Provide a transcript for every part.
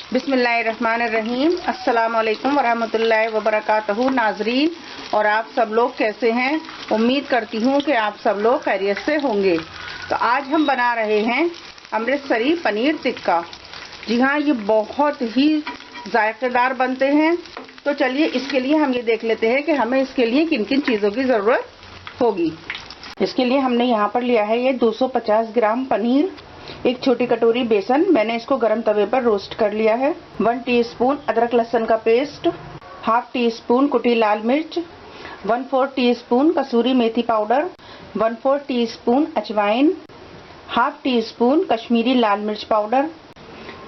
बिस्मिल्लाहिर्रहमानिर्रहीम। अस्सलामुअलैकुम वरहमतुल्लाहि वबरकातुहू। नाजरीन और आप सब लोग कैसे हैं? उम्मीद करती हूँ कि आप सब लोग खैरियत से होंगे। तो आज हम बना रहे हैं अमृतसरी पनीर टिक्का। जी हाँ, ये बहुत ही जायकेदार बनते हैं। तो चलिए इसके लिए हम ये देख लेते हैं कि हमें इसके लिए किन किन चीज़ों की ज़रूरत होगी। इसके लिए हमने यहाँ पर लिया है ये 250 ग्राम पनीर, एक छोटी कटोरी बेसन, मैंने इसको गरम तवे पर रोस्ट कर लिया है, 1 टीस्पून अदरक लहसुन का पेस्ट, हाफ टी स्पून कुटी लाल मिर्च, 1/4 टीस्पून कसूरी मेथी पाउडर, 1/4 टीस्पून अजवाइन, हाफ टी स्पून कश्मीरी लाल मिर्च पाउडर,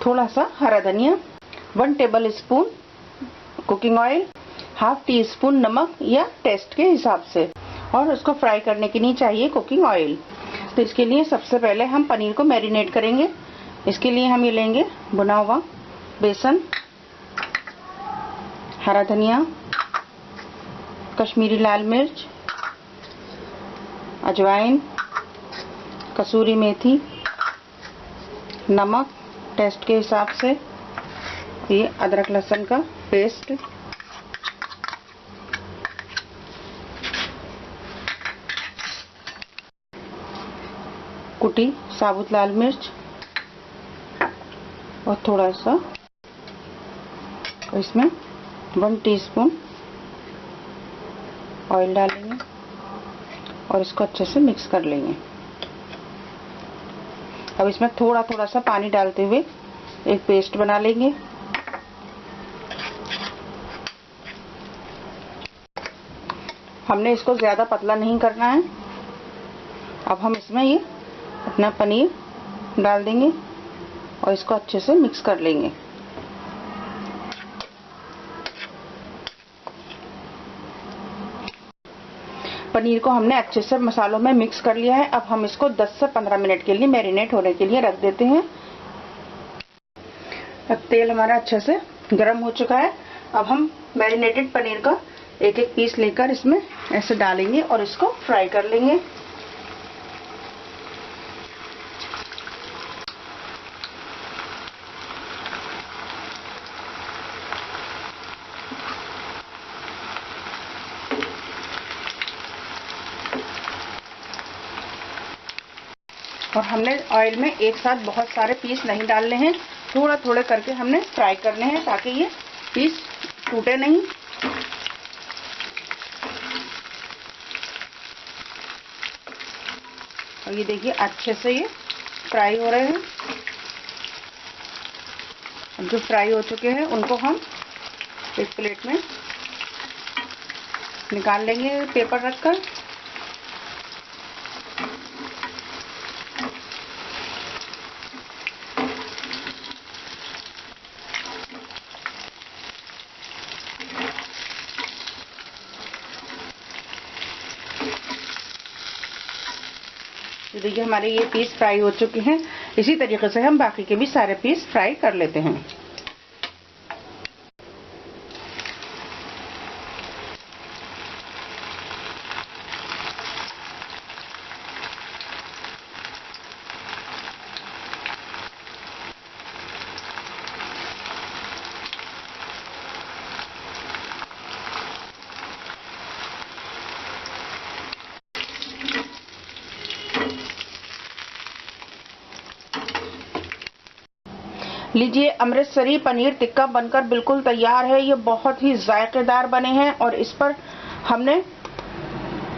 थोड़ा सा हरा धनिया, 1 table spoon cooking oil, half tea spoon नमक या टेस्ट के हिसाब से, और उसको फ्राई करने के लिए चाहिए कुकिंग ऑयल। तो इसके लिए सबसे पहले हम पनीर को मैरिनेट करेंगे। इसके लिए हम ये लेंगे भुना हुआ बेसन, हरा धनिया, कश्मीरी लाल मिर्च, अजवाइन, कसूरी मेथी, नमक टेस्ट के हिसाब से, ये अदरक लहसुन का पेस्ट, कुटी साबुत लाल मिर्च, और थोड़ा सा इसमें 1 टीस्पून ऑयल डालेंगे और इसको अच्छे से मिक्स कर लेंगे। अब इसमें थोड़ा थोड़ा सा पानी डालते हुए एक पेस्ट बना लेंगे। हमने इसको ज़्यादा पतला नहीं करना है। अब हम इसमें ये अपना पनीर डाल देंगे और इसको अच्छे से मिक्स कर लेंगे। पनीर को हमने अच्छे से मसालों में मिक्स कर लिया है। अब हम इसको 10 से 15 मिनट के लिए मैरिनेट होने के लिए रख देते हैं। अब तेल हमारा अच्छे से गर्म हो चुका है। अब हम मैरिनेटेड पनीर का एक एक पीस लेकर इसमें ऐसे डालेंगे और इसको फ्राई कर लेंगे। और हमने ऑयल में एक साथ बहुत सारे पीस नहीं डालने हैं, थोड़ा थोड़ा करके हमने फ्राई करने हैं ताकि ये पीस टूटे नहीं। और ये देखिए अच्छे से ये फ्राई हो रहे हैं। अब जो फ्राई हो चुके हैं उनको हम एक प्लेट में निकाल लेंगे पेपर रखकर। तो देखिए हमारे ये पीस फ्राई हो चुके हैं। इसी तरीके से हम बाकी के भी सारे पीस फ्राई कर लेते हैं। लीजिए, अमृतसरी पनीर टिक्का बनकर बिल्कुल तैयार है। ये बहुत ही जायकेदार बने हैं और इस पर हमने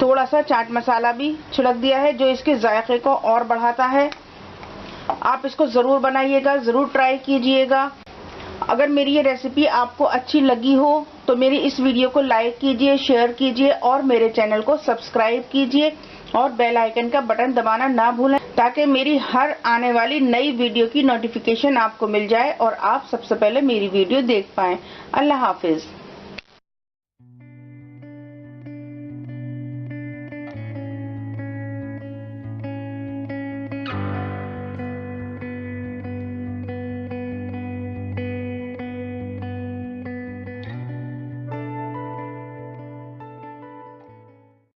थोड़ा सा चाट मसाला भी छिड़क दिया है जो इसके जायके को और बढ़ाता है। आप इसको ज़रूर बनाइएगा, ज़रूर ट्राई कीजिएगा। अगर मेरी ये रेसिपी आपको अच्छी लगी हो तो मेरी इस वीडियो को लाइक कीजिए, शेयर कीजिए और मेरे चैनल को सब्सक्राइब कीजिए और बेल आइकन का बटन दबाना ना भूलें ताकि मेरी हर आने वाली नई वीडियो की नोटिफिकेशन आपको मिल जाए और आप सबसे पहले मेरी वीडियो देख पाएं। अल्लाह हाफिज।